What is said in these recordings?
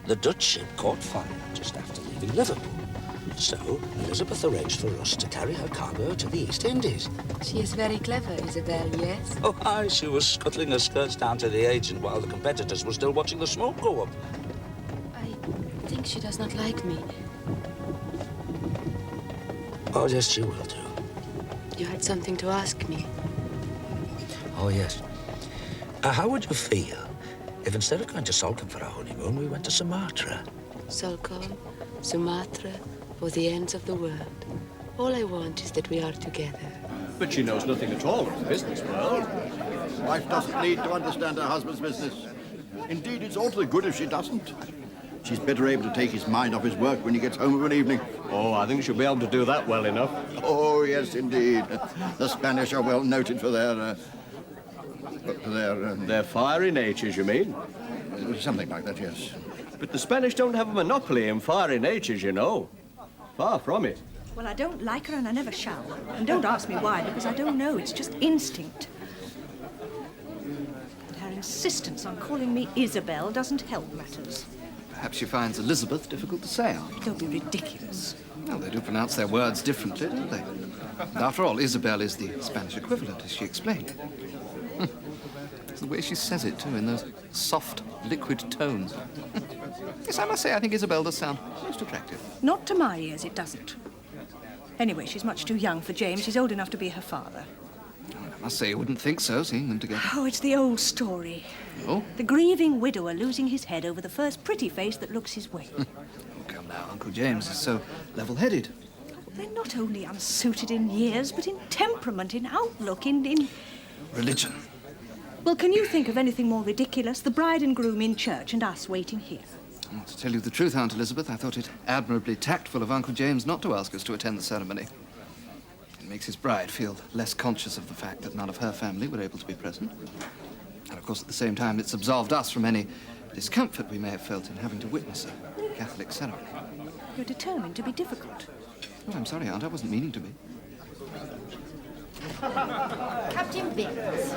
The Dutch ship caught fire just after leaving Liverpool. So, Elizabeth arranged for us to carry her cargo to the East Indies. She is very clever, Isabel, yes? Oh, aye, she was scuttling her skirts down to the agent while the competitors were still watching the smoke go up. I think she does not like me. Oh, yes, she will do. You had something to ask me. Oh, yes. How would you feel if instead of going to Salcombe for our honeymoon, we went to Sumatra? Salcombe, Sumatra, or the ends of the world. All I want is that we are together. But she knows nothing at all of the business world. Wife doesn't need to understand her husband's business. Indeed, it's all to the good if she doesn't. She's better able to take his mind off his work when he gets home of an evening. Oh, I think she'll be able to do that well enough. Oh, yes, indeed. The Spanish are well noted for their Their fiery natures, you mean? something like that, yes. But the Spanish don't have a monopoly in fiery natures, you know. Far from it. Well, I don't like her and I never shall. And don't ask me why, because I don't know. It's just instinct. And her insistence on calling me Isabel doesn't help matters. Perhaps she finds Elizabeth difficult to say out. Don't be ridiculous. Well, they do pronounce their words differently, don't they? And after all, Isabel is the Spanish equivalent, as she explained. It's the way she says it, too, in those soft, liquid tones. Yes, I must say, I think Isabel does sound most attractive. Not to my ears, it doesn't. Anyway, she's much too young for James. He's old enough to be her father. I must say, you wouldn't think so, seeing them together. Oh, it's the old story. Oh? The grieving widower losing his head over the first pretty face that looks his way. Oh, come now, Uncle James is so level-headed. They're not only unsuited in years, but in temperament, in outlook, in... Religion. Well, can you think of anything more ridiculous? The bride and groom in church and us waiting here. Well, to tell you the truth, Aunt Elizabeth, I thought it admirably tactful of Uncle James not to ask us to attend the ceremony. It makes his bride feel less conscious of the fact that none of her family were able to be present. And, of course, at the same time, it's absolved us from any discomfort we may have felt in having to witness a Catholic ceremony. You're determined to be difficult. Oh, I'm sorry, Aunt, I wasn't meaning to be. Captain Baines.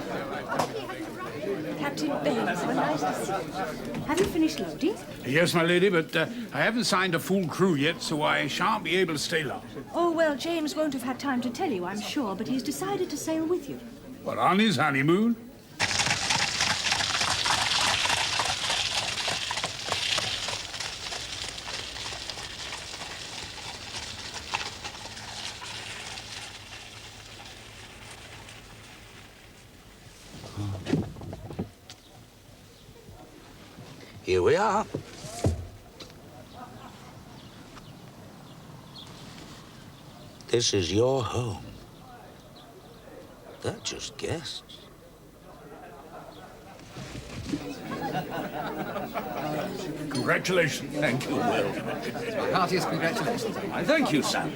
Captain Baines, well, nice to see you. Have you finished loading? Yes, my lady, but I haven't signed a full crew yet, so I shan't be able to stay long. Oh, well, James won't have had time to tell you, I'm sure, but he's decided to sail with you. What, on his honeymoon? Here we are. This is your home. They're just guests. Congratulations. Thank you, Will. My heartiest congratulations. I thank you, Sam.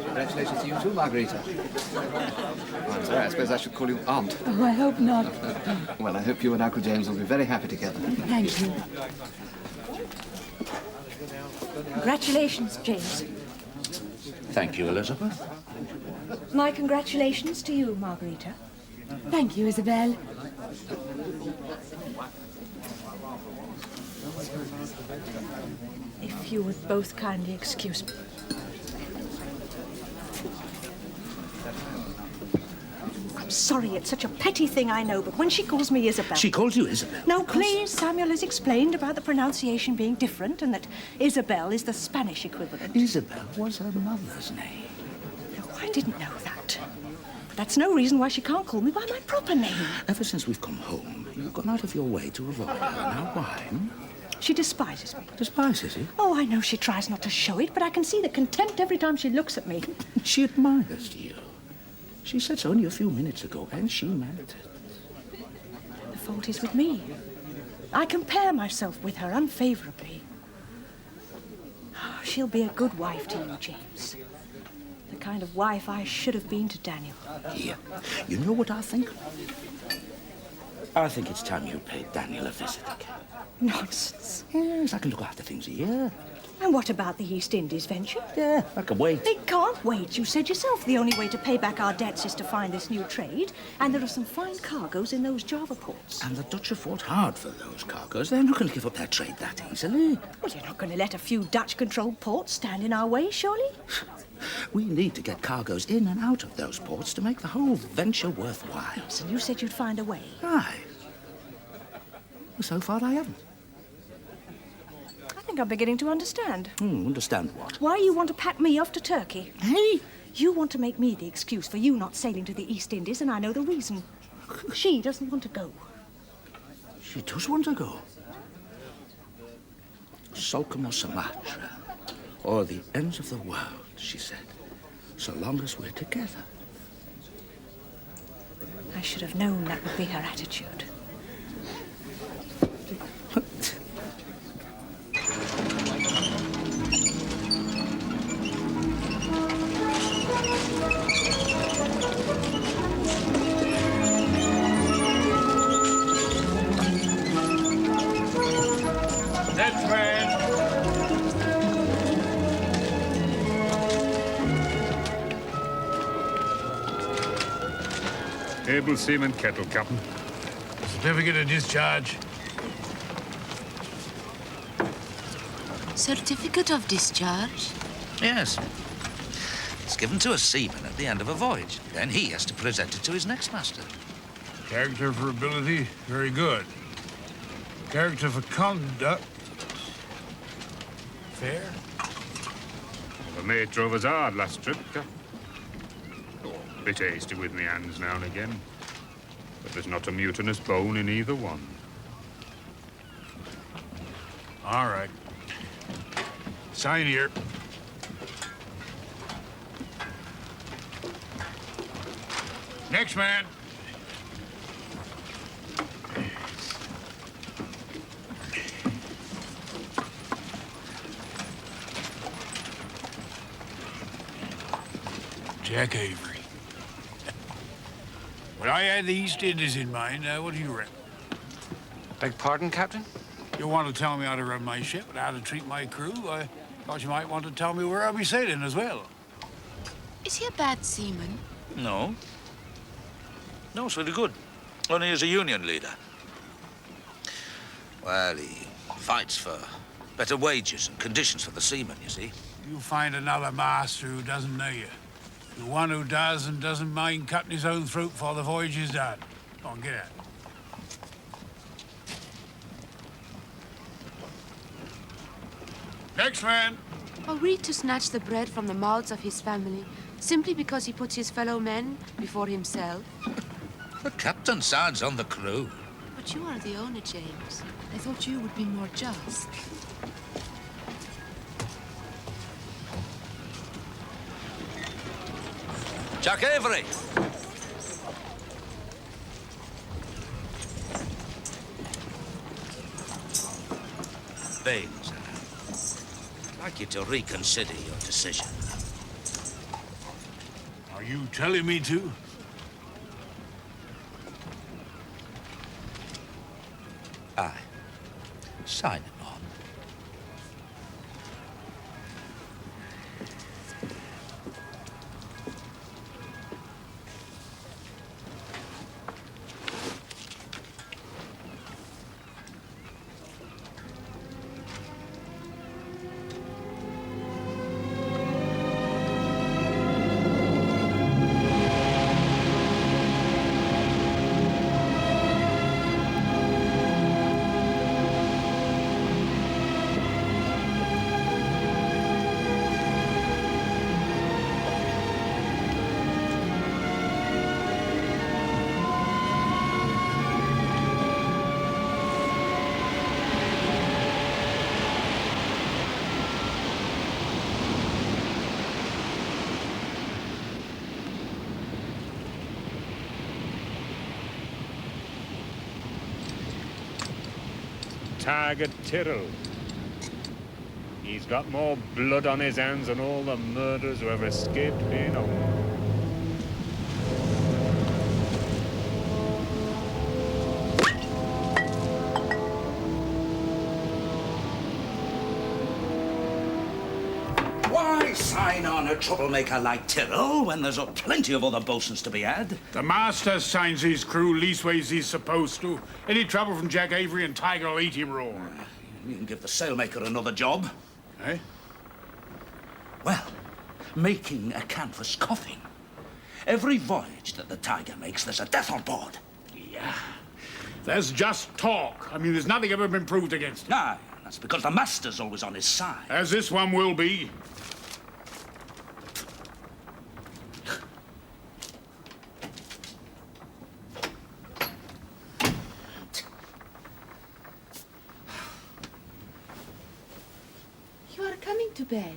Congratulations to you too, Margarita. Oh, I'm sorry, I suppose I should call you Aunt. Oh, I hope not. Well, I hope you and Uncle James will be very happy together. Thank you. Congratulations, James. Thank you, Elizabeth. My congratulations to you, Margarita. Thank you, Isabel. If you would both kindly excuse me. I'm sorry, it's such a petty thing, I know, but when she calls me Isabel... She calls you Isabel? No, please, Samuel has explained about the pronunciation being different and that Isabel is the Spanish equivalent. Isabel was her mother's name. No, I didn't know that. But that's no reason why she can't call me by my proper name. Ever since we've come home, you've gone out of your way to avoid her. Now, why? She despises me. Despises you? Oh, I know she tries not to show it, but I can see the contempt every time she looks at me. She admires you. She said so only a few minutes ago, and she meant it. The fault is with me. I compare myself with her unfavorably. Oh, she'll be a good wife to you, James. The kind of wife I should have been to Daniel. Here. You know what I think? I think it's time you paid Daniel a visit again. Nonsense. Yes, I can look after things here. And what about the East Indies venture? Yeah, I can wait. It can't wait. You said yourself the only way to pay back our debts is to find this new trade, and there are some fine cargoes in those Java ports. And the Dutch have fought hard for those cargoes. They're not going to give up their trade that easily. Well, you're not going to let a few Dutch-controlled ports stand in our way, surely? We need to get cargoes in and out of those ports to make the whole venture worthwhile. Yes, and you said you'd find a way. Aye. Well, so far I haven't. I think I'm beginning to understand. Understand what? Why you want to pack me off to Turkey. Hey! You want to make me the excuse for you not sailing to the East Indies, and I know the reason. She doesn't want to go. She does want to go. Salcombe or Sumatra, or the ends of the world, she said, so long as we're together. I should have known that would be her attitude. Next man. Able seaman Kettle, Captain. Certificate of discharge. Certificate of discharge? Yes. It's given to a seaman at the end of a voyage. Then he has to present it to his next master. Character for ability, very good. Character for conduct, fair. The mate drove us hard last trip, Captain. Oh, a bit hasty with me hands now and again. But there's not a mutinous bone in either one. All right. Sign here. Next man. Jack Avery. When I had the East Indies in mind, what do you reckon? Beg pardon, Captain? You want to tell me how to run my ship and how to treat my crew? I thought you might want to tell me where I'll be sailing as well. Is he a bad seaman? No. No, it's really good. Only as a union leader. Well, he fights for better wages and conditions for the seamen, you see. You find another master who doesn't know you. The one who does and doesn't mind cutting his own throat before the voyage is done. Come on, get out. Next man. Are we to snatch the bread from the mouths of his family simply because he puts his fellow men before himself? The captain sounds on the crew. But you are the owner, James. I thought you would be more just. Jack Avery! Baines, I'd like you to reconsider your decision. Are you telling me to? Aye. Sign it on. Target Tyrrell. He's got more blood on his hands than all the murderers who ever escaped being hung. sign on a troublemaker like Tyrrell when there's plenty of other bosuns to be had? The master signs his crew leastways he's supposed to. Any trouble from Jack Avery and Tiger will eat him raw. You can give the sailmaker another job. Eh? Well, making a canvas coffin. Every voyage that the Tiger makes, there's a death on board. Yeah. There's just talk. I mean, there's nothing ever been proved against him. Aye, that's because the master's always on his side. As this one will be. You are coming to bed.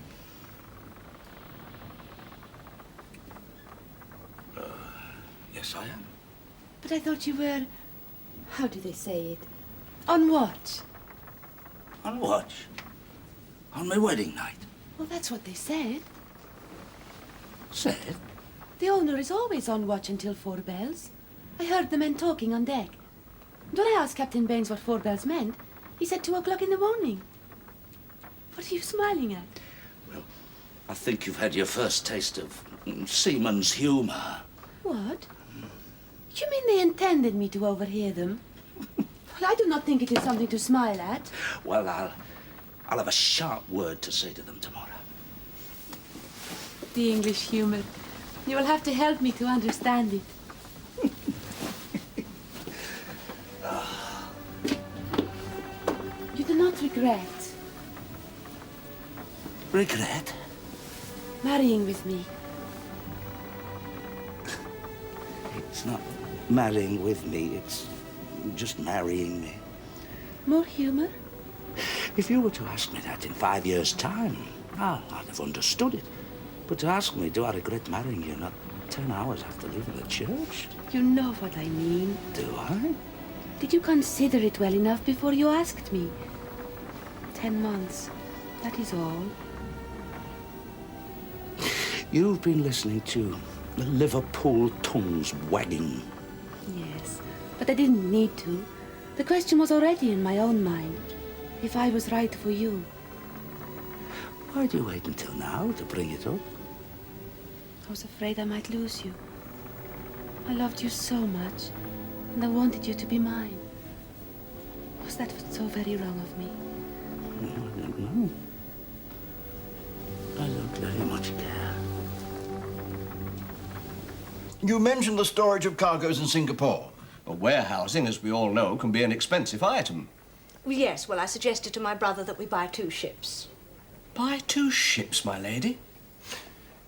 Yes, I am. But I thought you were, how do they say it, on watch. On watch? On my wedding night? Well, that's what they said. Said? The owner is always on watch until 4 bells. I heard the men talking on deck. And when I asked Captain Baines what 4 bells meant, he said 2 o'clock in the morning. What are you smiling at? Well, I think you've had your first taste of seaman's humour. What? You mean they intended me to overhear them? Well, I do not think it is something to smile at. Well, I'll have a sharp word to say to them tomorrow. The English humor. You will have to help me to understand it. You do not regret Regret? marrying with me. It's not marrying with me, it's just marrying me. More humor? If you were to ask me that in 5 years' time, I'd have understood it. But to ask me, do I regret marrying you not 10 hours after leaving the church? You know what I mean. Do I? Did you consider it well enough before you asked me? 10 months. That is all. You've been listening to the Liverpool tongues wagging. Yes, but I didn't need to. The question was already in my own mind. If I was right for you. Why do you wait until now to bring it up? I was afraid I might lose you. I loved you so much, and I wanted you to be mine. Was that so very wrong of me? I don't know. I don't very much care. You mentioned the storage of cargoes in Singapore. Well, warehousing, as we all know, can be an expensive item. Yes, well, I suggested to my brother that we buy 2 ships. Buy 2 ships, my lady?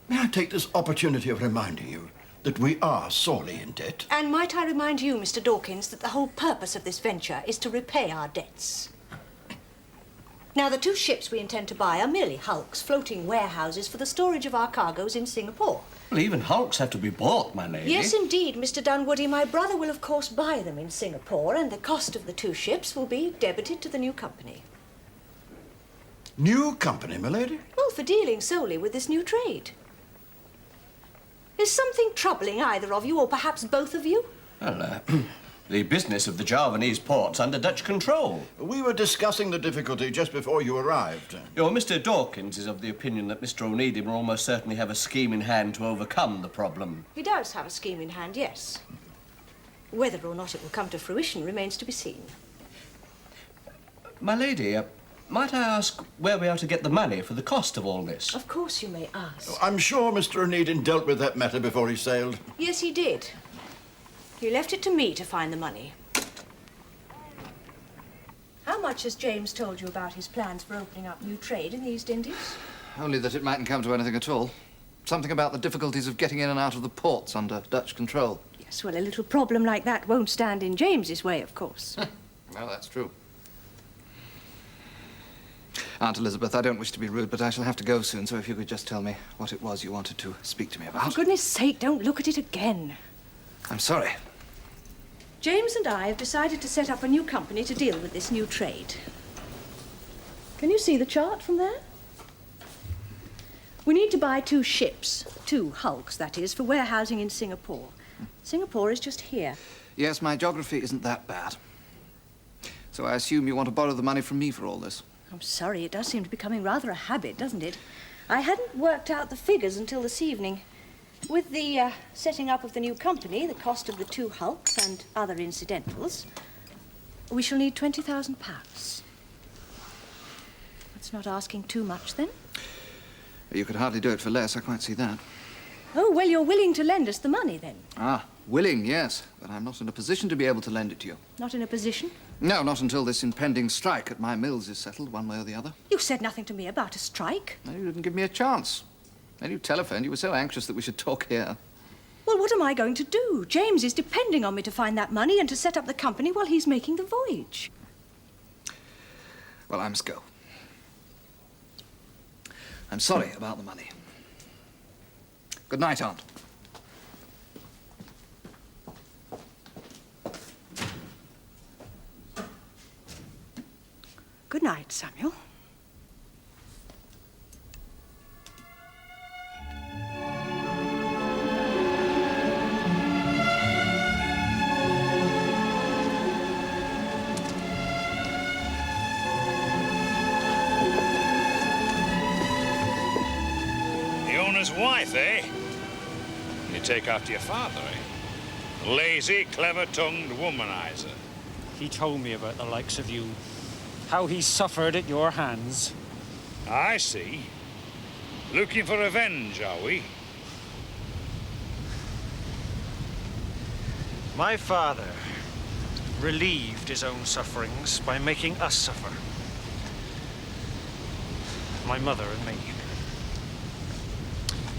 May I take this opportunity of reminding you that we are sorely in debt? And might I remind you, Mr. Dawkins, that the whole purpose of this venture is to repay our debts. Now, the 2 ships we intend to buy are merely hulks, floating warehouses for the storage of our cargoes in Singapore. Well, even hulks have to be bought, my lady. Yes, indeed, Mr. Dunwoody. My brother will, of course, buy them in Singapore, and the cost of the 2 ships will be debited to the new company. New company, my lady? Well, for dealing solely with this new trade. Is something troubling either of you, or perhaps both of you? Well, the business of the Javanese port's under Dutch control. We were discussing the difficulty just before you arrived. Your Mr. Dawkins is of the opinion that Mr. Onedin will almost certainly have a scheme in hand to overcome the problem. He does have a scheme in hand, yes. Whether or not it will come to fruition remains to be seen. My lady, might I ask where we are to get the money for the cost of all this? Of course you may ask. I'm sure Mr. Onedin dealt with that matter before he sailed. Yes, he did. He left it to me to find the money. How much has James told you about his plans for opening up new trade in the East Indies? Only that it mightn't come to anything at all. Something about the difficulties of getting in and out of the ports under Dutch control. Yes, well, a little problem like that won't stand in James's way, of course. Well, that's true. Aunt Elizabeth, I don't wish to be rude, but I shall have to go soon, so if you could just tell me what it was you wanted to speak to me about. For goodness sake, don't look at it again. I'm sorry. James and I have decided to set up a new company to deal with this new trade. Can you see the chart from there? We need to buy 2 ships, 2 hulks, that is, for warehousing in Singapore. Singapore is just here. Yes, my geography isn't that bad. So I assume you want to borrow the money from me for all this. I'm sorry, it does seem to be becoming rather a habit, doesn't it? I hadn't worked out the figures until this evening. With the setting up of the new company, the cost of the 2 hulks and other incidentals, we shall need £20,000. That's not asking too much, then? You could hardly do it for less, I quite see that. Oh, well, you're willing to lend us the money, then? Ah, willing, yes. But I'm not in a position to be able to lend it to you. Not in a position? No, not until this impending strike at my mills is settled, one way or the other. You said nothing to me about a strike. No, you didn't give me a chance. Then you telephoned. You were so anxious that we should talk here. Well, what am I going to do? James is depending on me to find that money and to set up the company while he's making the voyage. Well, I must go. I'm sorry about the money. Good night, Aunt. Good night, Samuel. The owner's wife, eh? You take after your father, eh? Lazy, clever-tongued womanizer. He told me about the likes of you. How he suffered at your hands. I see. Looking for revenge, are we? My father relieved his own sufferings by making us suffer. My mother and me.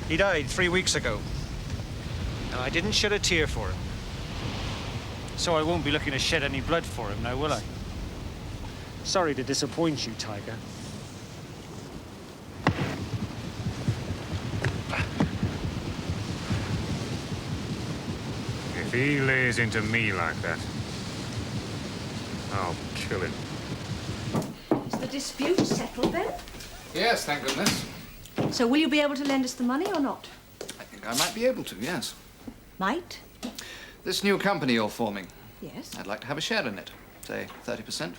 He died 3 weeks ago, and I didn't shed a tear for him. So I won't be looking to shed any blood for him now, will I? Sorry to disappoint you, Tiger. If he lays into me like that, I'll kill him. Is the dispute settled, then? Yes, thank goodness. So will you be able to lend us the money or not? I think I might be able to, yes. Might? This new company you're forming, Yes. I'd like to have a share in it. Say, 30%.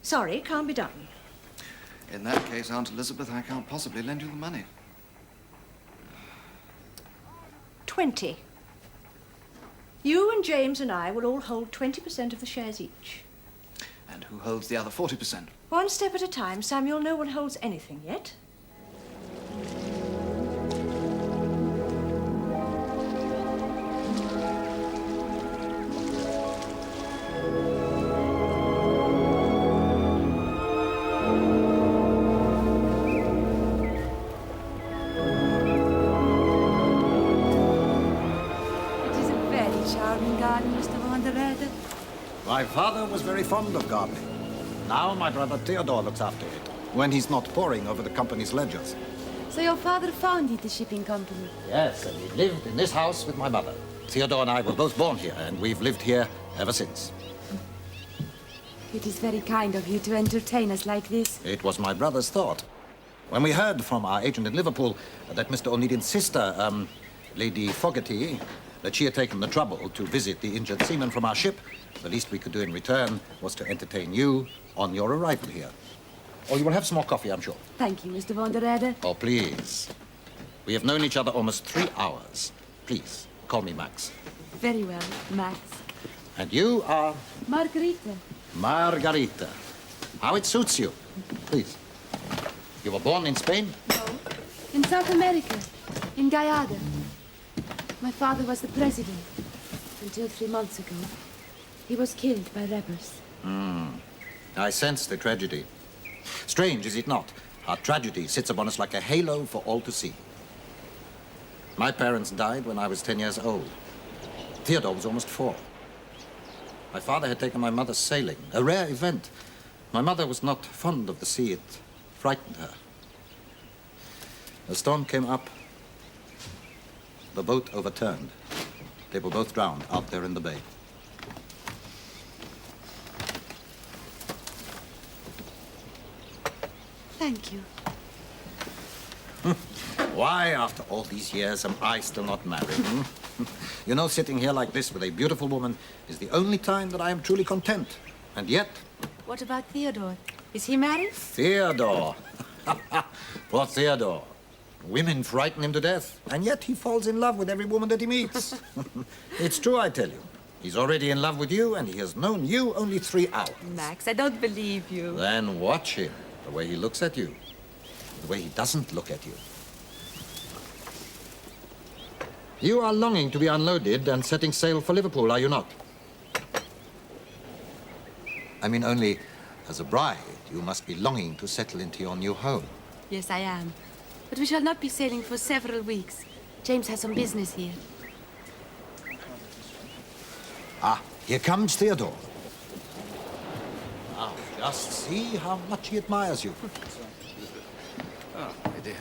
Sorry, can't be done. In that case, Aunt Elizabeth, I can't possibly lend you the money. 20. You and James and I will all hold 20% of the shares each. And who holds the other 40%? One step at a time, Samuel. No one holds anything yet. My father was very fond of gardening. Now my brother Theodore looks after it, when he's not poring over the company's ledgers. So your father founded the shipping company? Yes, and he lived in this house with my mother. Theodore and I were both born here, and we've lived here ever since. It is very kind of you to entertain us like this. It was my brother's thought. When we heard from our agent in Liverpool that Mr. Onedin's sister, Lady Fogarty, that she had taken the trouble to visit the injured seaman from our ship, the least we could do in return was to entertain you on your arrival here. Oh, you will have some more coffee, I'm sure. Thank you, Mr. Van der Rede. Oh, please. We have known each other almost 3 hours. Please, call me Max. Very well, Max. And you are? Margarita. Margarita. How it suits you. Please. You were born in Spain? No. In South America, in Guyana. My father was the president until 3 months ago. He was killed by rebels. I sense the tragedy. Strange, is it not? Our tragedy sits upon us like a halo for all to see. My parents died when I was 10 years old. Theodore was almost 4. My father had taken my mother sailing, a rare event. My mother was not fond of the sea. It frightened her. A storm came up. The boat overturned. They were both drowned out there in the bay. Thank you. Why, after all these years, am I still not married? You know, sitting here like this with a beautiful woman is the only time that I am truly content. And yet... What about Theodore? Is he married? Theodore. Poor Theodore. Women frighten him to death, and yet he falls in love with every woman that he meets. It's true, I tell you. He's already in love with you, and he has known you only 3 hours. Max, I don't believe you. Then watch him, the way he looks at you, the way he doesn't look at you. You are longing to be unloaded and setting sail for Liverpool, are you not? I mean, only as a bride, you must be longing to settle into your new home. Yes, I am. But we shall not be sailing for several weeks. James has some business here. Ah, here comes Theodore. Now, just see how much he admires you. Oh, my dear.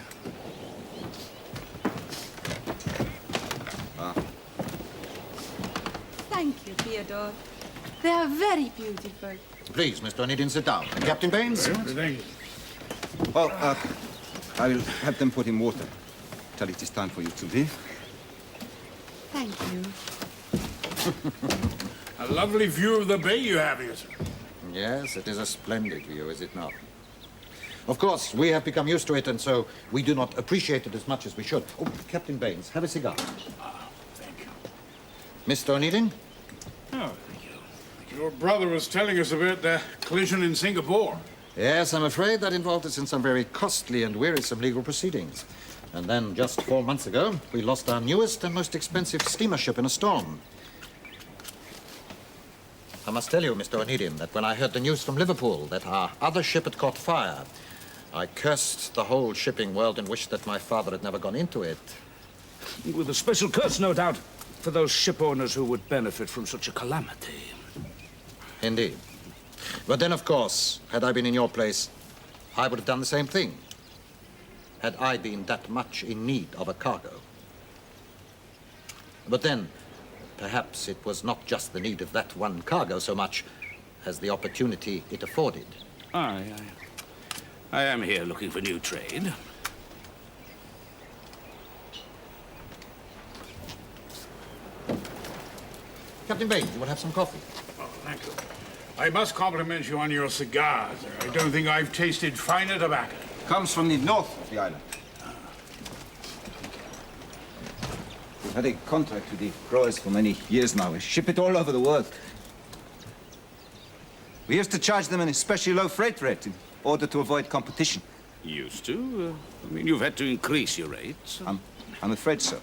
Thank you, Theodore. They are very beautiful. Please, Mr. Onedin, sit down. Captain Baines? Thank you. Well, I will have them put in water till it is time for you to leave. Thank you. A lovely view of the bay you have here, sir. Yes, it is a splendid view, is it not? Of course, we have become used to it, and so we do not appreciate it as much as we should. Oh, Captain Baines, have a cigar. Thank you. Mr. Onedin? Oh, thank you. Your brother was telling us about the collision in Singapore. Yes, I'm afraid that involved us in some very costly and wearisome legal proceedings. And then, just 4 months ago, we lost our newest and most expensive steamer ship in a storm. I must tell you, Mr. Onedin, that when I heard the news from Liverpool that our other ship had caught fire, I cursed the whole shipping world and wished that my father had never gone into it. With a special curse, no doubt, for those ship owners who would benefit from such a calamity. Indeed. But then, of course, had I been in your place, I would have done the same thing. Had I been that much in need of a cargo. But then, perhaps it was not just the need of that one cargo so much as the opportunity it afforded. I am here looking for new trade. Captain Baines, you will have some coffee. Oh, thank you. I must compliment you on your cigars, sir. I don't think I've tasted finer tobacco. Comes from the north of the island. We've had a contract with the growers for many years now. We ship it all over the world. We used to charge them an especially low freight rate in order to avoid competition. Used to? I mean, you've had to increase your rates. I'm afraid so.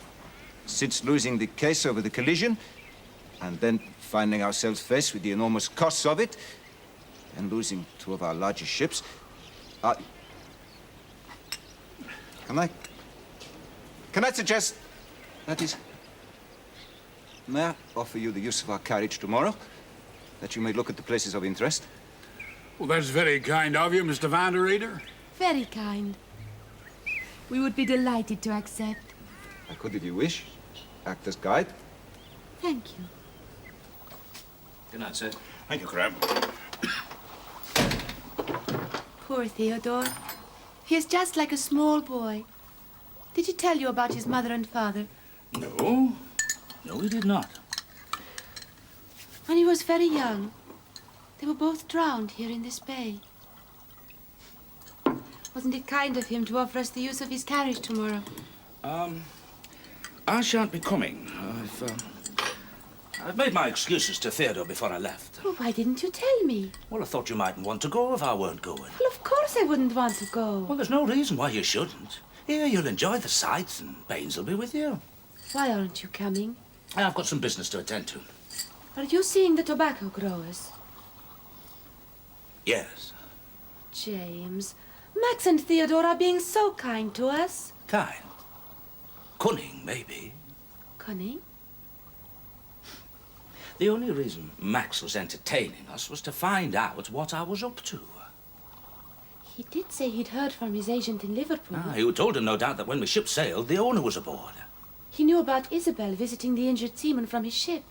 Since losing the case over the collision, and then finding ourselves faced with the enormous costs of it, and losing 2 of our largest ships, Can I suggest, that is, may I offer you the use of our carriage tomorrow, that you may look at the places of interest? Well, that's very kind of you, Mr. Van der Eder. Very kind. We would be delighted to accept. I could, if you wish, act as guide. Thank you. Good night, sir. Thank you, Crab. Poor Theodore. He is just like a small boy. Did he tell you about his mother and father? No. No, he did not. When he was very young, they were both drowned here in this bay. Wasn't it kind of him to offer us the use of his carriage tomorrow? I shan't be coming. I've made my excuses to Theodore before I left. Oh, why didn't you tell me? Well, I thought you mightn't want to go if I weren't going. Well, of course I wouldn't want to go. Well, there's no reason why you shouldn't. Here, you'll enjoy the sights, and Baines will be with you. Why aren't you coming? I've got some business to attend to. Are you seeing the tobacco growers? Yes. James, Max and Theodore are being so kind to us. Kind. Cunning, maybe. Cunning? The only reason Max was entertaining us was to find out what I was up to. He did say he'd heard from his agent in Liverpool. You told him, no doubt, that when the ship sailed, the owner was aboard. He knew about Isabel visiting the injured seaman from his ship.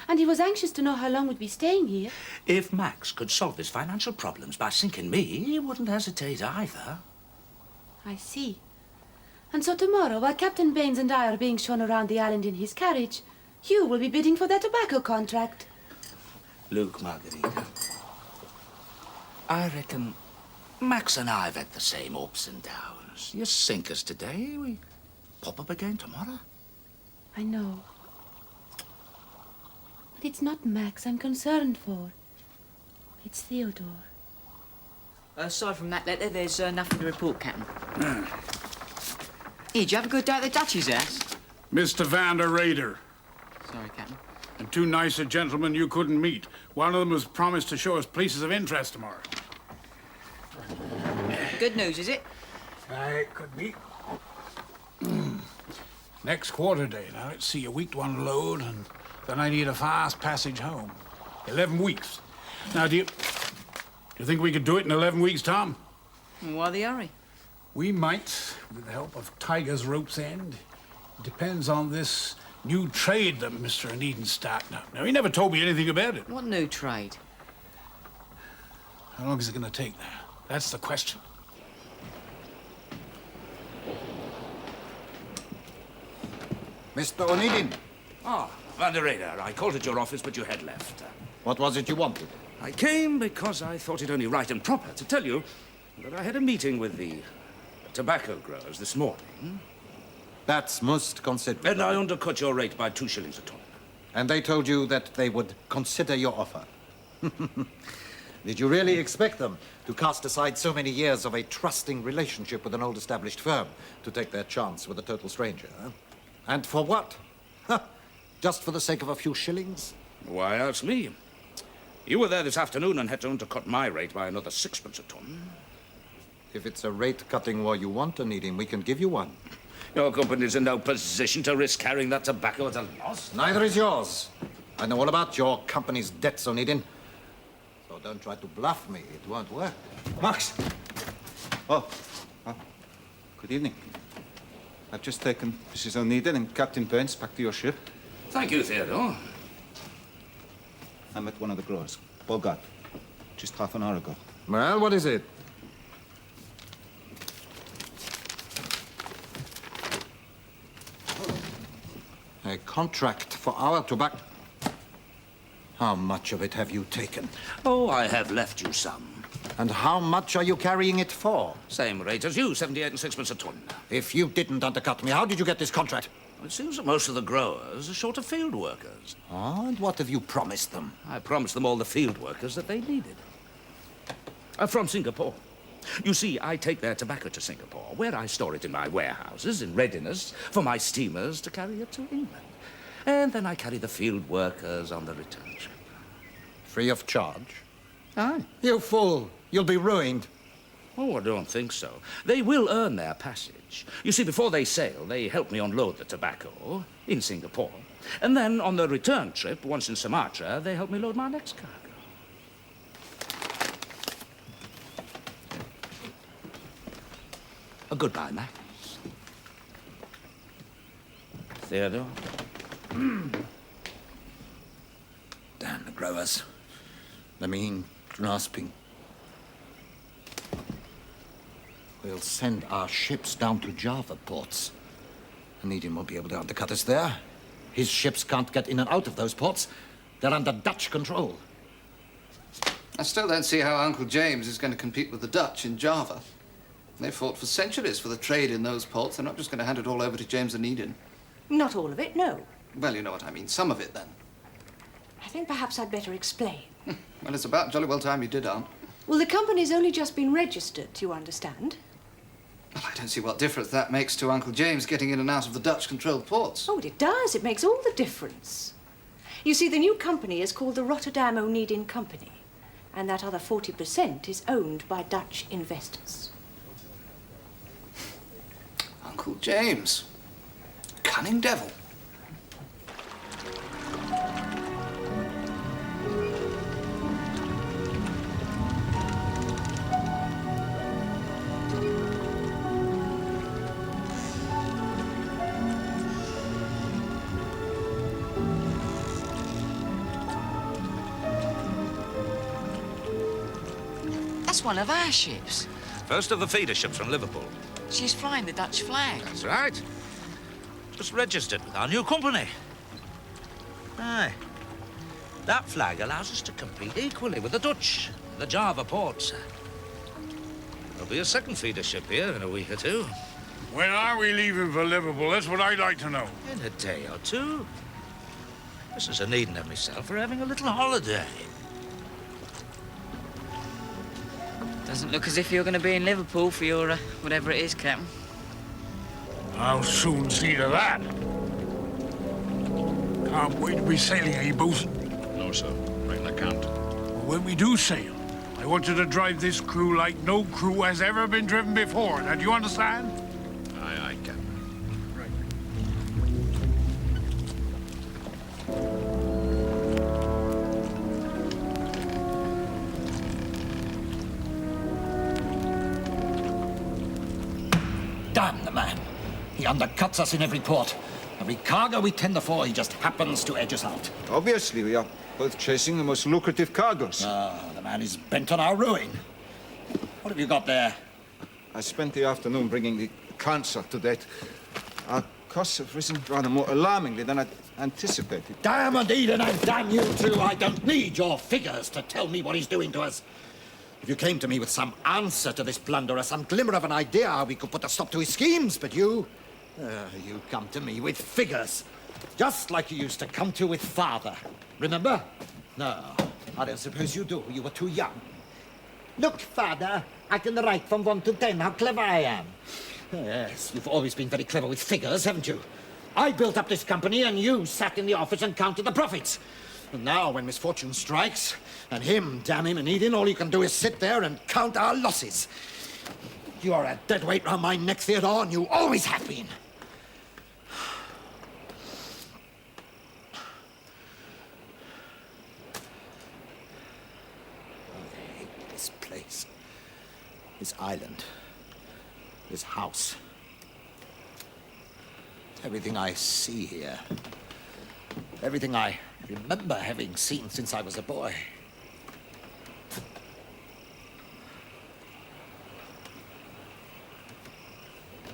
And he was anxious to know how long we'd be staying here. If Max could solve his financial problems by sinking me, he wouldn't hesitate either. I see. And so tomorrow, while Captain Baines and I are being shown around the island in his carriage, you will be bidding for their tobacco contract. Look, Margarita, I reckon Max and I have had the same ups and downs. You sink us today, we pop up again tomorrow. I know. But it's not Max I'm concerned for. It's Theodore. Aside from that letter, there's nothing to report, Captain. Here, did you have a good day at the Duchess' house? Mr. Van der Raider. Sorry, Captain. And two nicer gentlemen you couldn't meet. One of them was promised to show us places of interest tomorrow. Good news, is it? It could be. Next quarter day. Now, let's see, a week to unload, and then I need a fast passage home. 11 weeks. Now, do you think we could do it in 11 weeks, Tom? Why the hurry? We might, with the help of Tiger's rope's end. It depends on this new trade that Mr. Onedin's starting up. Now, he never told me anything about it. What new trade? How long is it going to take now? That's the question. Mr. Onedin. Ah, Van der Raider, I called at your office, but you had left. What was it you wanted? I came because I thought it only right and proper to tell you that I had a meeting with the tobacco growers this morning. That's most considerate. And I undercut your rate by 2 shillings a ton. And they told you that they would consider your offer. Did you really expect them to cast aside so many years of a trusting relationship with an old established firm to take their chance with a total stranger? Huh? And for what? Just for the sake of a few shillings? Why ask me? You were there this afternoon and had to undercut my rate by another 6pence a ton. If it's a rate-cutting war you want, Onedin, we can give you one. Your company's in no position to risk carrying that tobacco at a loss. Neither is yours. I know all about your company's debts, Onedin. So don't try to bluff me. It won't work. Max! Oh, good evening. I've just taken Mrs. Onedin and Captain Burns back to your ship. Thank you, Theodore. I met one of the growers, Bogart, just half an hour ago. Well, what is it? A contract for our tobacco. How much of it have you taken? Oh, I have left you some. And how much are you carrying it for? Same rate as you, 78 and 6pence a ton. If you didn't undercut me, how did you get this contract? It seems that most of the growers are short of field workers. Oh, and what have you promised them? I promised them all the field workers that they needed. From Singapore. You see, I take their tobacco to Singapore, where I store it in my warehouses in readiness for my steamers to carry it to England. And then I carry the field workers on the return trip. Free of charge? Aye. You fool! You'll be ruined. Oh, I don't think so. They will earn their passage. You see, before they sail, they help me unload the tobacco in Singapore. And then on the return trip, once in Sumatra, they help me load my next cargo. Goodbye, Max. Theodore? Damn the growers. The mean, grasping. We'll send our ships down to Java ports. Onedin won't be able to undercut us there. His ships can't get in and out of those ports. They're under Dutch control. I still don't see how Uncle James is going to compete with the Dutch in Java. They've fought for centuries for the trade in those ports. They're not just going to hand it all over to James Onedin. Not all of it, no. Well, you know what I mean. Some of it, then. I think perhaps I'd better explain. Well, it's about jolly well time you did, Aunt. Well, the company's only just been registered, you understand? Well, I don't see what difference that makes to Uncle James getting in and out of the Dutch-controlled ports. Oh, it does. It makes all the difference. You see, the new company is called the Rotterdam Onedin Company, and that other 40% is owned by Dutch investors. Uncle James. Cunning devil. That's one of our ships. First of the feeder ships from Liverpool. She's flying the Dutch flag. That's right. Just registered with our new company. Aye. That flag allows us to compete equally with the Dutch, the Java ports. There'll be a second feeder ship here in a week or two. When are we leaving for Liverpool? That's what I'd like to know. In a day or two. Mrs. Onedin and myself are having a little holiday. Doesn't look as if you're going to be in Liverpool for your whatever it is, Captain. I'll soon see to that. Can't wait to be sailing, eh, bosun? No, sir. Right, I can't. Well, when we do sail, I want you to drive this crew like no crew has ever been driven before. Now, do you understand? Aye, Captain. Damn the man. He undercuts us in every port. Every cargo we tender for, he just happens to edge us out. Obviously, we are both chasing the most lucrative cargoes. The man is bent on our ruin. What have you got there? I spent the afternoon bringing the accounts up to date. Our costs have risen rather more alarmingly than I'd anticipated. Damn Onedin and damn you too. I don't need your figures to tell me what he's doing to us. If you came to me with some answer to this plunderer, some glimmer of an idea how we could put a stop to his schemes, but you come to me with figures. Just like you used to come to with father. Remember? No, I don't suppose you do. You were too young. Look, father, I can write from 1 to 10 how clever I am. Yes, you've always been very clever with figures, haven't you? I built up this company and you sat in the office and counted the profits. And now, when misfortune strikes, and him, damn him, and Onedin, all you can do is sit there and count our losses. You are a dead weight round my neck, Theodore, and you always have been. I hate this place, this island, this house. Everything I see here. Everything I remember having seen since I was a boy.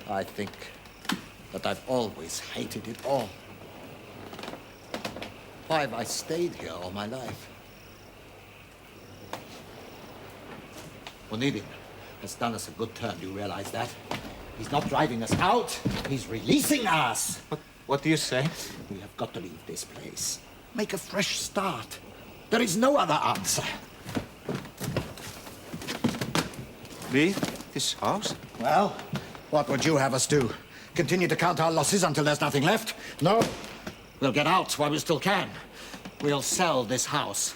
I think that I've always hated it all. Why have I stayed here all my life? Onedin has done us a good turn, do you realize that? He's not driving us out, he's releasing us. What do you say? We have got to leave this place. Make a fresh start. There is no other answer. Leave this house? Well, what would you have us do? Continue to count our losses until there's nothing left? No. We'll get out while we still can. We'll sell this house.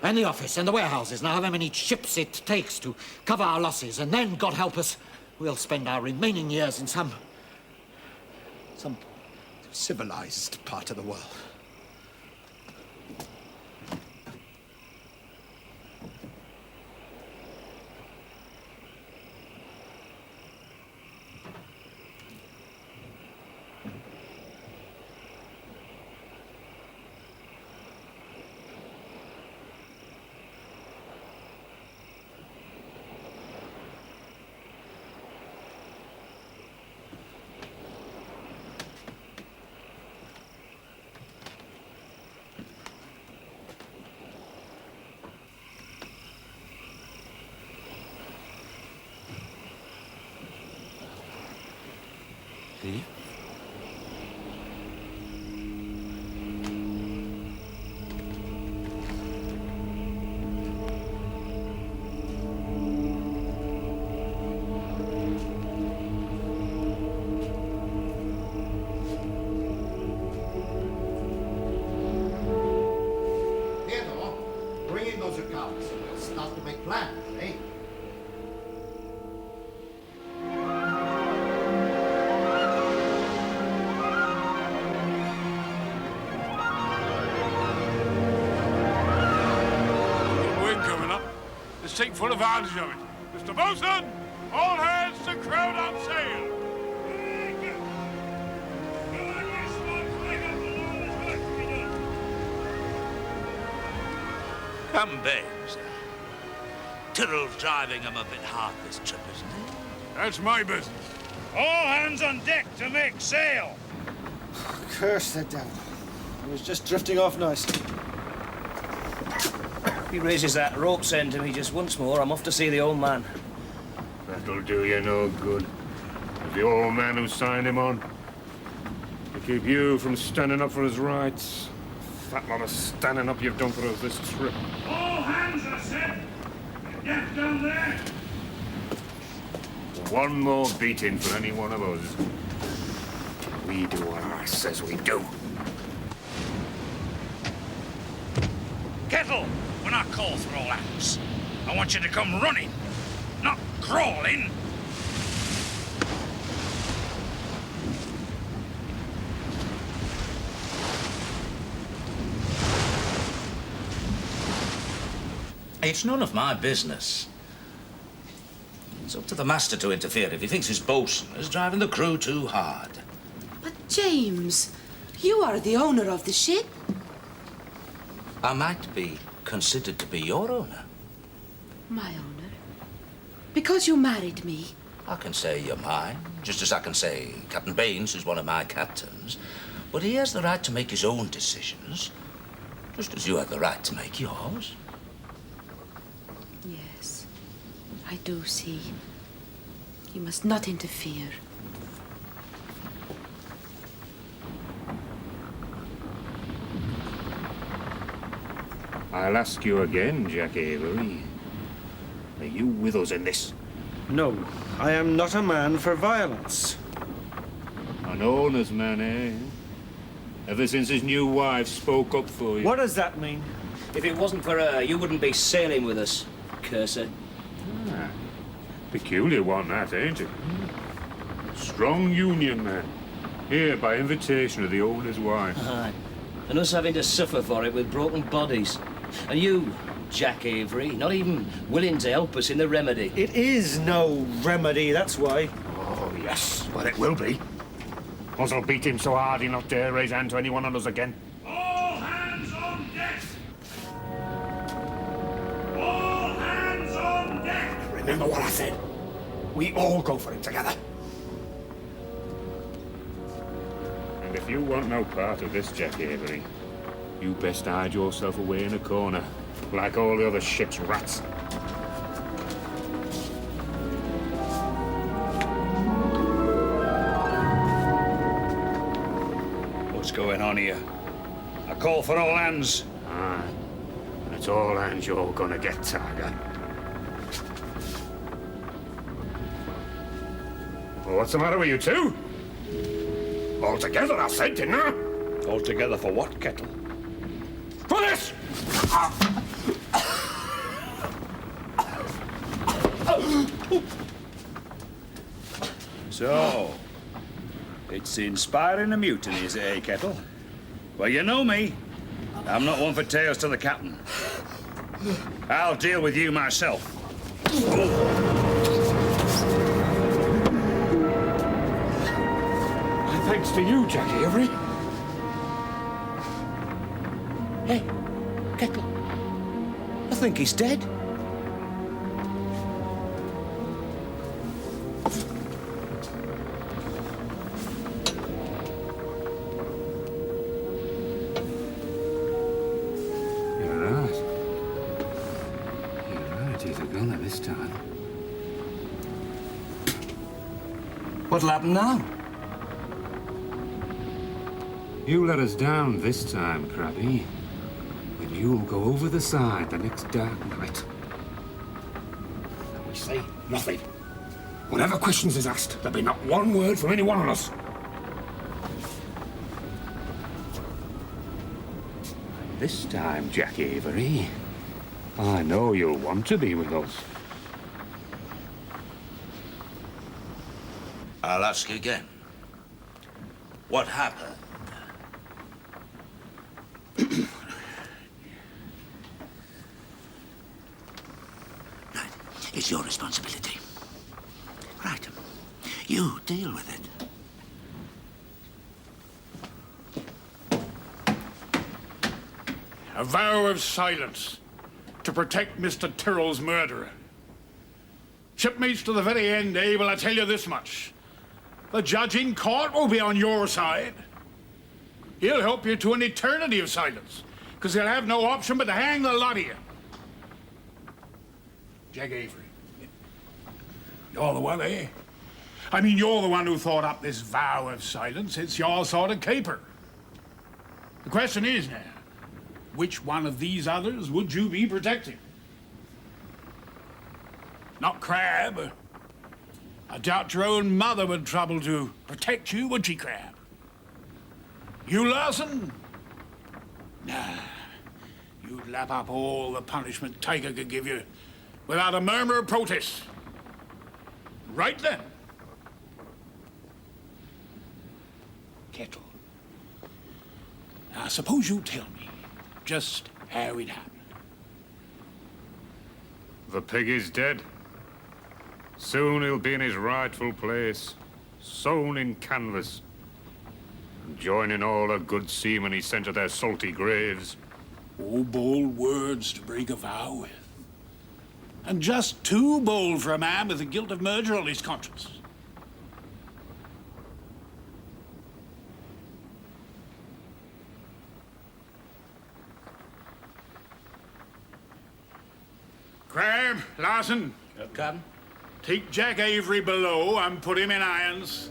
And the office and the warehouses, and however many ships it takes to cover our losses. And then, God help us, we'll spend our remaining years in some civilized part of the world. Leave? Theodore, bring in those accounts and we'll start to make plans, eh? Take full advantage of it. Mr. Bosun, all hands to crowd on sail. Come, Baines. Tyrrell's driving him a bit hard this trip, isn't he? That's my business. All hands on deck to make sail. Curse the devil. I was just drifting off nicely. If he raises that rope's end to me just once more, I'm off to see the old man. It'll do you no good. It's the old man who signed him on. To keep you from standing up for his rights. Fat lot of standing up you've done for us this trip. All hands, I said! Get down there! One more beating for any one of us. We do what I says we do. Kettle, when I call for all hands, I want you to come running, not crawling. It's none of my business. It's up to the master to interfere if he thinks his bosun is driving the crew too hard. But James, you are the owner of the ship. I might be considered to be your owner. My owner? Because you married me. I can say you're mine, just as I can say Captain Baines is one of my captains. But he has the right to make his own decisions, just as you have the right to make yours. Yes, I do see. You must not interfere. I'll ask you again, Jack Avery. Are you with us in this? No, I am not a man for violence. An owner's man, eh? Ever since his new wife spoke up for you. What does that mean? If it wasn't for her, you wouldn't be sailing with us, Cursor. Ah, peculiar one, that, ain't it? Strong union man. Here by invitation of the owner's wife. Aye. And us having to suffer for it with broken bodies. And you, Jack Avery, not even willing to help us in the remedy. It is no remedy, that's why. Oh, yes. Well, it will be. Us'll beat him so hard he'll not dare raise hand to anyone on us again. All hands on deck! All hands on deck! Remember what I said. We all go for it together. And if you want no part of this, Jack Avery, you best hide yourself away in a corner, like all the other ship's rats. What's going on here? I call for all hands. Aye. And it's all hands you're gonna get, Tiger. Well, what's the matter with you two? All together, I said, didn't I? All together for what, Kettle? For this! So, it's inspiring a mutiny, is it, eh, Kettle? Well, you know me. I'm not one for tales to the captain. I'll deal with you myself. Thanks to you, Jack Avery. Hey, Kettle. I think he's dead. You're right. He's a gunner this time. What'll happen now? You let us down this time, Crabby. And you'll go over the side the next dark night. And we say nothing. Whatever questions is asked, there'll be not one word from any one of us. This time, Jack Avery, I know you'll want to be with us. I'll ask you again. What happened? Right. It's your responsibility. Right. You deal with it. A vow of silence to protect Mr. Tyrrell's murderer. Shipmates to the very end, eh? Well, I tell you this much. The judge in court will be on your side. He'll help you to an eternity of silence, because he'll have no option but to hang the lot of you. Jack Avery. You're the one, eh? I mean, you're the one who thought up this vow of silence. It's your sort of caper. The question is now, which one of these others would you be protecting? Not Crab. I doubt your own mother would trouble to protect you, would she, Crab? You, Larson? Nah. You'd lap up all the punishment Tiger could give you without a murmur of protest. Right then. Kettle. Now, suppose you tell me just how it happened. The pig is dead. Soon he'll be in his rightful place, sewn in canvas, and joining all the good seamen he sent to their salty graves. Oh, bold words to break a vow with. And just too bold for a man with the guilt of murder on his conscience. Crab, Larson. Captain. Take Jack Avery below and put him in irons.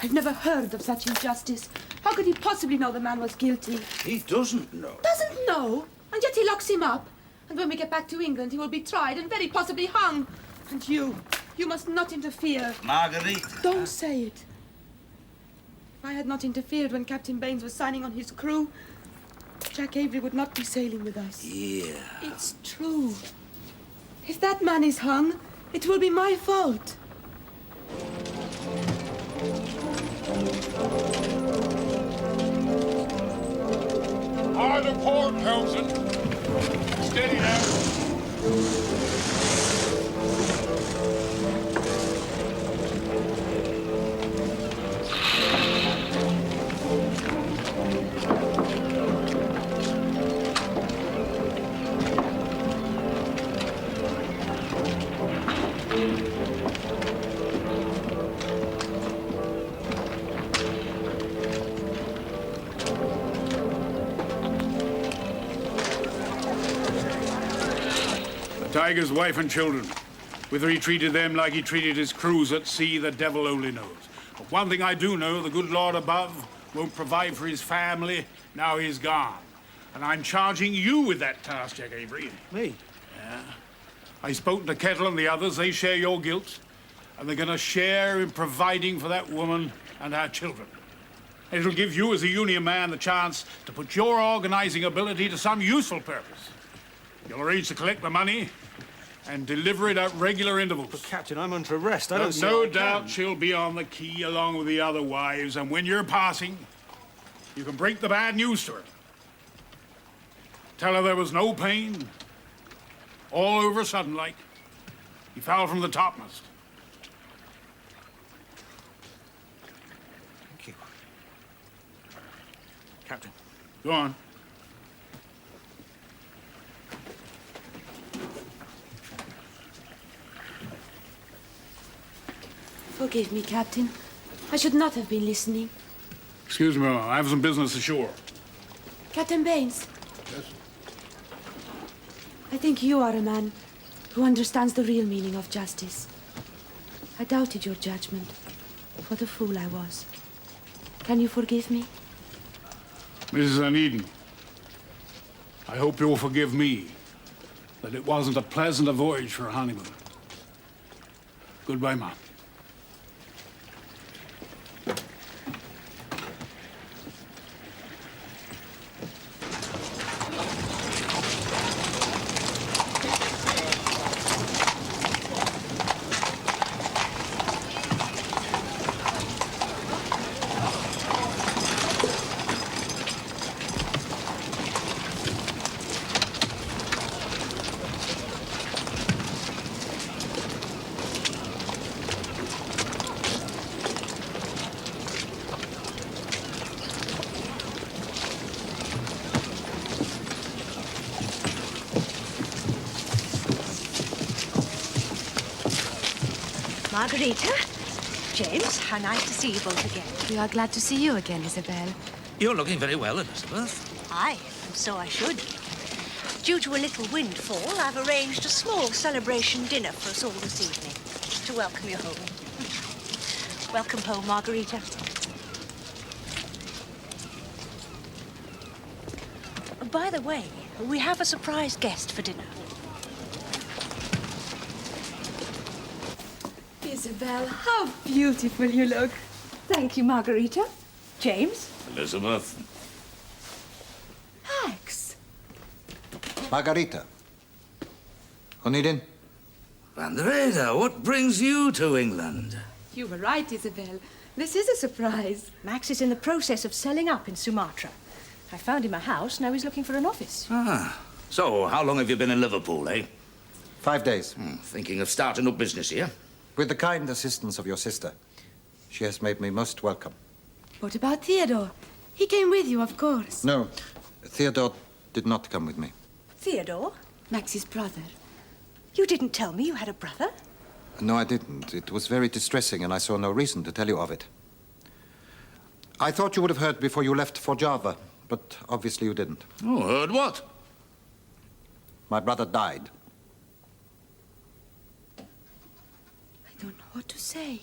I've never heard of such injustice. How could he possibly know the man was guilty? He doesn't know. Doesn't know? And yet he locks him up. And when we get back to England, he will be tried and very possibly hung. And you must not interfere. Marguerite. Don't say it. If I had not interfered when Captain Baines was signing on his crew, Jack Avery would not be sailing with us. Yeah. It's true. If that man is hung, it will be my fault. Hard to port, Helmsman. Steady now. Tiger's wife and children. Whether he treated them like he treated his crews at sea, the devil only knows. But one thing I do know, the good Lord above won't provide for his family now he's gone. And I'm charging you with that task, Jack Avery. Me? Yeah. I've spoken to Kettle and the others. They share your guilt. And they're going to share in providing for that woman and her children. It'll give you, as a union man, the chance to put your organizing ability to some useful purpose. You'll arrange to collect the money and deliver it at regular intervals. But, Captain, I'm under arrest. I don't see No how I doubt can. she'll be on the quay along with the other wives, and when you're passing, you can break the bad news to her. Tell her there was no pain, all over sudden like. He fell from the topmast. Thank you. Captain. Go on. Forgive me, Captain. I should not have been listening. Excuse me, I have some business ashore. Captain Baines. Yes? I think you are a man who understands the real meaning of justice. I doubted your judgment. What a fool I was. Can you forgive me? Mrs. Onedin, I hope you'll forgive me that it wasn't a pleasant voyage for a honeymoon. Goodbye, Mom. Margarita, James. How nice to see you both again. We are glad to see you again, Isabel. You're looking very well, Elizabeth. Aye, and so I should. Due to a little windfall, I've arranged a small celebration dinner for us all this evening to welcome you home. Welcome home, Margarita. By the way, we have a surprise guest for dinner. Isabel, how beautiful you look. Thank you, Margarita. James? Elizabeth. Max. Margarita. Onedin? Van der Ede, what brings you to England? You were right, Isabel. This is a surprise. Max is in the process of selling up in Sumatra. I found him a house, now he's looking for an office. Ah, so how long have you been in Liverpool, eh? 5 days. Thinking of starting up business here? With the kind assistance of your sister. She has made me most welcome. What about Theodore? He came with you, of course. No, Theodore did not come with me. Theodore? Max's brother. You didn't tell me you had a brother? No, I didn't. It was very distressing, and I saw no reason to tell you of it. I thought you would have heard before you left for Java, but obviously you didn't. Oh, heard what? My brother died. I don't know what to say.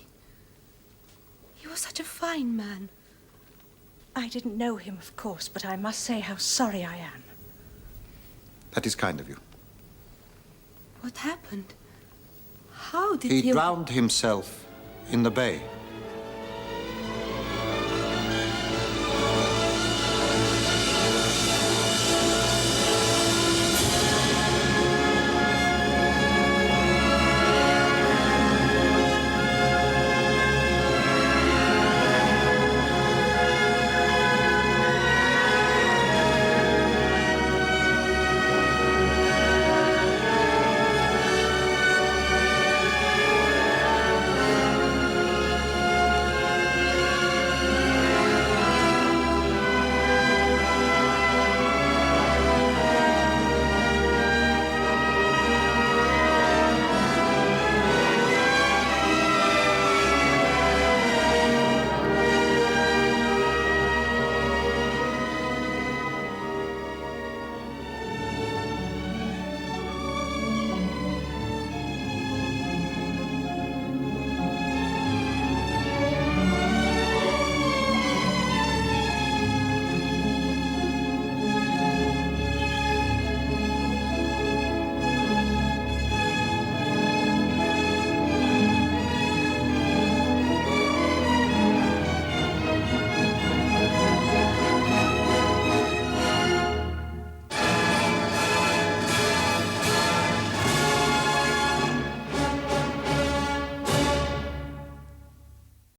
He was such a fine man. I didn't know him, of course, but I must say how sorry I am. That is kind of you. What happened? How did He drowned himself in the bay.